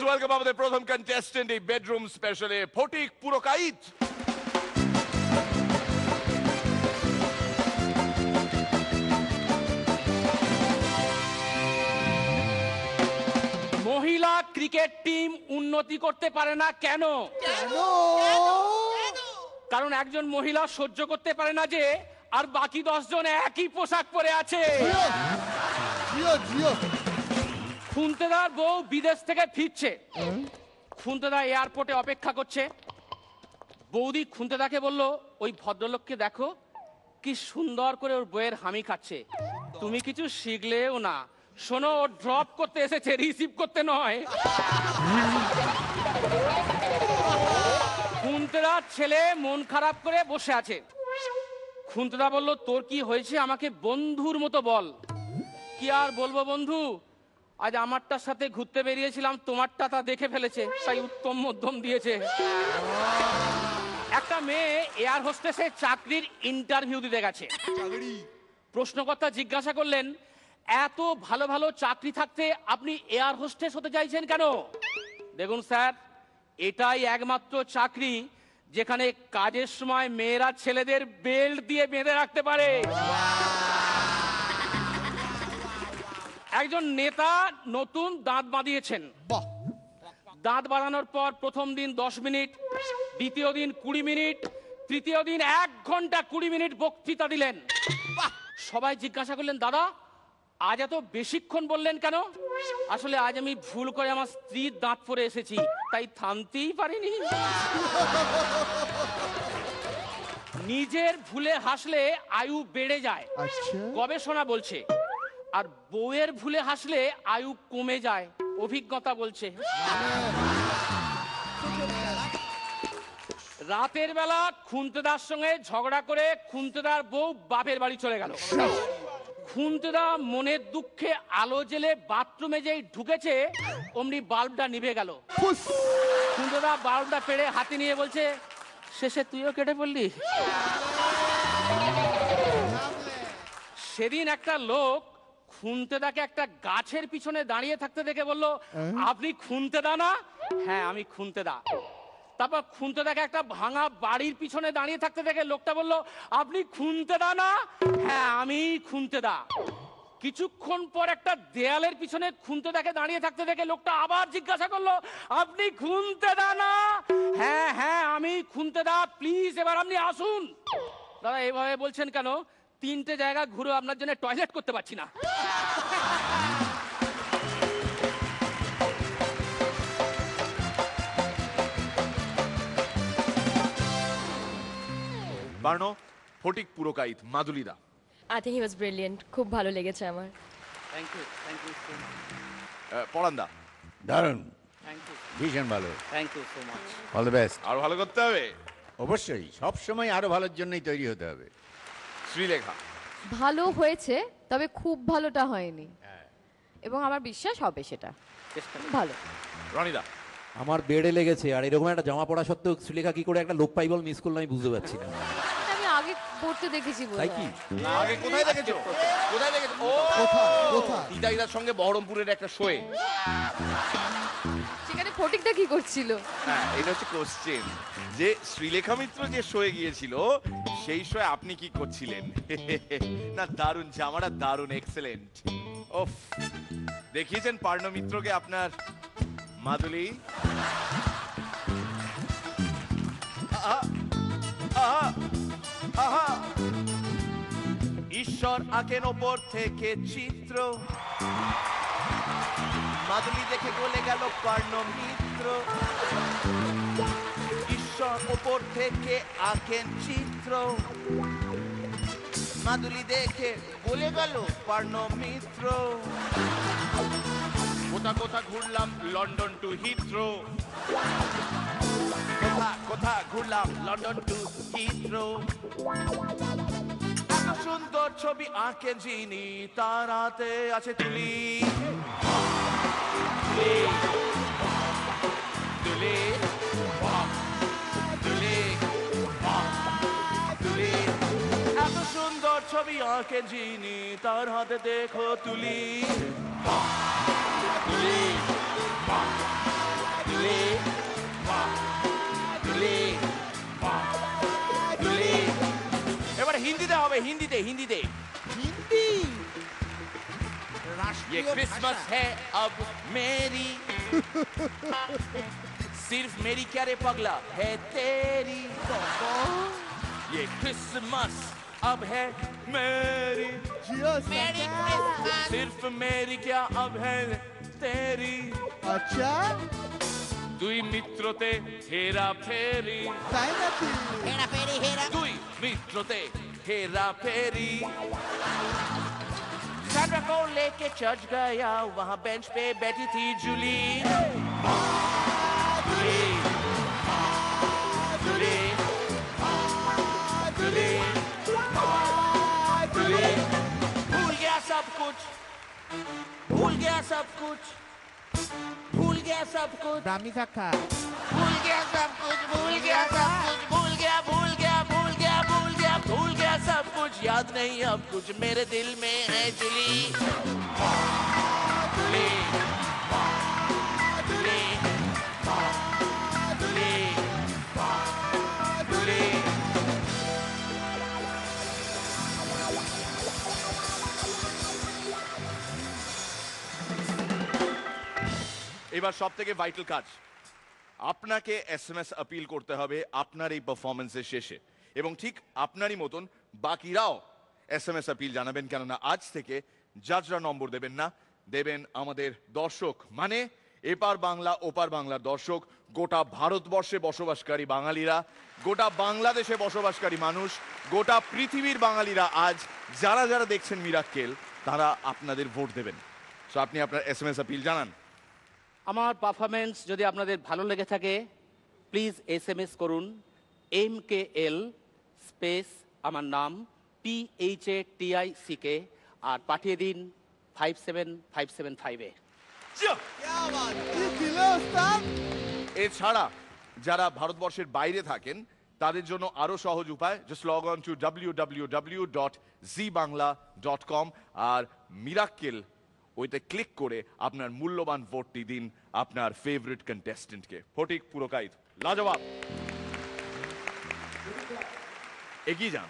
Welcome আমাদের প্রথম contestant এই বেডরুম স্পেশালে ফটিক পুরকাইত। মহিলা ক্রিকেট টিম উন্নতি করতে পারে না কেন? কারণ একজন মহিলা সহ্য করতে পারে না যে আর বাকি 10 জন একই পোশাক পরে আছে। খুন্তেদার বউ বিদেশ থেকে ফিরছে, খুন্তেদা এয়ারপোর্টে অপেক্ষা করছে। বৌদি খুন্তেদাকে বলল, ওই ভদ্রলোককে দেখো কি সুন্দর করে ওর বইয়ের হামি খাচ্ছে, তুমি কিছু শিখলেও না। শোনো, ও ড্রপ করতে এসেছে, রিসিভ করতে নয়। খুন্তেদার ছেলে মন খারাপ করে বসে আছে। খুন্তেদা বলল, তোর কি হয়েছে আমাকে বন্ধুর মতো বল। কি আর বলবো বন্ধু, আজ আমারটার সাথে ঘুরতে বেরিয়েছিলাম, তোমারটা তা দেখে ফেলেছে, তাই উত্তম মধ্যম দিয়েছে। একটা মেয়ে এয়ার হোস্টেসের চাকরির ইন্টারভিউ দিতে গেছে। প্রশ্নকর্তা জিজ্ঞাসা করলেন, এত ভালো ভালো চাকরি থাকতে আপনি এয়ার হোস্টেস হতে চাইছেন কেন? দেখুন স্যার, এটাই একমাত্র চাকরি যেখানে কাজের সময় মেয়েরা ছেলেদের বেল্ট দিয়ে বেঁধে রাখতে পারে। একজন নেতা নতুন দাঁত বাঁধিয়েছেন। দাঁত বাঁধানোর পর প্রথম দিন 10 মিনিট, দ্বিতীয় দিন 20 মিনিট, তৃতীয় দিন 1 ঘন্টা 20 মিনিট বক্তৃতা দিলেন। সবাই জিজ্ঞাসা করলেন, দাদা আজ এত বেশিক্ষণ বললেন কেন? আসলে আজ আমি ভুল করে আমার স্ত্রীর দাঁত পরে এসেছি, তাই থামতেই পারিনি। নিজের ভুলে হাসলে আয়ু বেড়ে যায়, গবেষণা বলছে। আর বউয়ের ভুলে হাসলে আয়ু কমে যায়, অভিজ্ঞতা বলছে। রাতের বেলা খুন্তেদার সঙ্গে ঝগড়া করে খুন্তেদার বউ বাপের বাড়ি চলে গেল। খুন্তেদা মনের দুঃখে আলো জেলে বাথরুমে যেই ঢুকেছে অমনি বাল্বটা নিভে গেল। খুন্তেদা বাল্বটা পেড়ে হাতে নিয়ে বলছে, শেষে তুইও কেটে পড়লি। সেদিন একটা লোক খুন্তেদাকে একটা গাছের পিছনে দাঁড়িয়ে থাকতে দেখে বলল, আপনি খুন্তেদা না? হ্যাঁ আমি খুন্তেদা। তারপর খুন্তেদাকে একটা ভাঙা বাড়ির পিছনে দাঁড়িয়ে থাকতে দেখে লোকটা বলল, আপনি খুন্তেদা না? হ্যাঁ আমি খুন্তেদা। কিছুক্ষণ পর একটা দেয়ালের পিছনে খুন্তেদাকে দাঁড়িয়ে থাকতে দেখে লোকটা আবার জিজ্ঞাসা করলো, আপনি খুন্তেদা না? হ্যাঁ হ্যাঁ আমি খুন্তেদা, প্লিজ এবার আপনি আসুন। দাদা এভাবে বলছেন কেন? 3টে জায়গা ঘুরে আপনার জন্য টয়লেট করতে পারছি না। বার্নো, Phatik Purkait, মাদুলিদা। I think he was brilliant. খুব ভালো লেগেছে আমার। Thank you so much. পরান্দা। দারুণ, থ্যাংক ইউ, ভীষণ ভালো। Thank you so much. All the best. আরো ভালো করতে হবে। অবশ্যই, সব সময় আরো ভালোর জন্যই তৈরি হতে হবে। শ্রীলেখা। ভালো হয়েছে, তবে খুব ভালোটা হয়নি, এবং আমার বিশ্বাস হবে সেটা ভালো। রনিদা। আমার বেড়ে লেগেছে, আর এরকম একটা জামা পড়া সত্ত্বেও শ্রীলেখা কি করে একটা লোক পাইবল মিস করলো আমি বুঝতে পারছি না। এটা আমি আগে পড়তে দেখেছি বোধহয়। তাই কি? আগে কোথায় দেখেছো? কোথায় দেখেছো? ও দিদাইদার সঙ্গে বহরমপুরের একটা শোয়ে। সেখানে ফটিকটা কি করছিল? হ্যাঁ, এটা হচ্ছে কোশ্চেন, যে শ্রীলেখা মিত্র যে শোয়ে গিয়েছিল সেই শোয়ে আপনি কি করছিলেন? না দারুণ, জামাটা দারুণ, এক্সেলেন্ট। ওফ, দেখিয়েছেন পার্নো মিত্রকে আপনার মাদুলি। ঈশ্বর আঁকেন ওপর থেকে চিত্র, মাদুলি দেখে গলে গেল পার্নো মিত্র। ঈশ্বর ওপর থেকে আঁকেন চিত্র, মাদুলি দেখে গলে গেল পার্নো মিত্র। কোথা কোথা ঘুরলাম লন্ডন টু হিথ্রো, কোথা ঘুরলাম লন্ডন টু হিথ্রো। এত সুন্দর ছবি আঁকেন যিনি, তার হাতে আছে তুলি। তুলি তুলি তুলি, এত সুন্দর ছবি আঁকেন যিনি, তার হাতে দেখো তুলি। তুলি মাদুলি মাদুলি মাদুলি। এবার হিন্দিতে হবে, হিন্দিতে হিন্দিতে। হিন্দি ये রাষ্ট্রীয় क्रिसमस ভাষা। है अब मेरी सिर्फ मेरी क्या रे पगला है तेरी। ये क्रिसमस अब है मेरी জিও সান্তা। सिर्फ मेरी क्या अब है तेरी। আচ্ছা দুই মিত্রতে হেরা ফেরি, তাই নাকি দুই মিত্রতে हेरा फेरी। सैंड्रा को लेके चर्च गया, वहाँ बेंच पे बैठी थी जूली। जूली, जूली, जूली, जूली। भूल गया सब कुछ, भूल गया सब कुछ, भूल गया सब कुछ, ব্রাহ্মী শাখা भूल गया सब कुछ, भूल गया सब कुछ, भूल गया, भूल गया, भूल गया, भूल गया, भूल गया सब कुछ, याद नहीं अब कुछ, मेरे दिल में है जुली। जुली, जुली, जुली, जुली। এবার সব থেকে ভাইটাল কাজ, আপনাকে এসএমএস আপিল করতে হবে আপনার এই পারফরমেন্সের শেষে, এবং ঠিক আপনারই মতন বাকিরাও এসএমএস আপিল জানাবেন, কেননা আজ থেকে জাজরা নম্বর দেবেন না, দেবেন আমাদের দর্শক, মানে এপার বাংলা ওপার বাংলার দর্শক, গোটা ভারতবর্ষে বসবাসকারী বাঙালিরা, গোটা বাংলাদেশে বসবাসকারী মানুষ, গোটা পৃথিবীর বাঙালিরা আজ যারা যারা দেখছেন মিরাক্কেল, তারা আপনাদের ভোট দেবেন। সো আপনি আপনার এসএমএস আপিল জানান। আমার পারফরমেন্স যদি আপনাদের ভালো লেগে থাকে প্লিজ SMS করুন MKL স্পেস আমার নাম PHATICK আর পাঠিয়ে দিন 57575-এ। কি দিল ওস্তাদ এছাড়া যারা ভারতবর্ষের বাইরে থাকেন তাদের জন্য আরো সহজ উপায়, just log on to www.zbangla.com আর মিরাক্কেল ওইটা ক্লিক করে আপনার মূল্যবান ভোটটি দিন আপনার ফেভারিট কন্টেস্টেন্টকে। ফটিক পুরকাইত লাজবাব, এগিয়ে যান।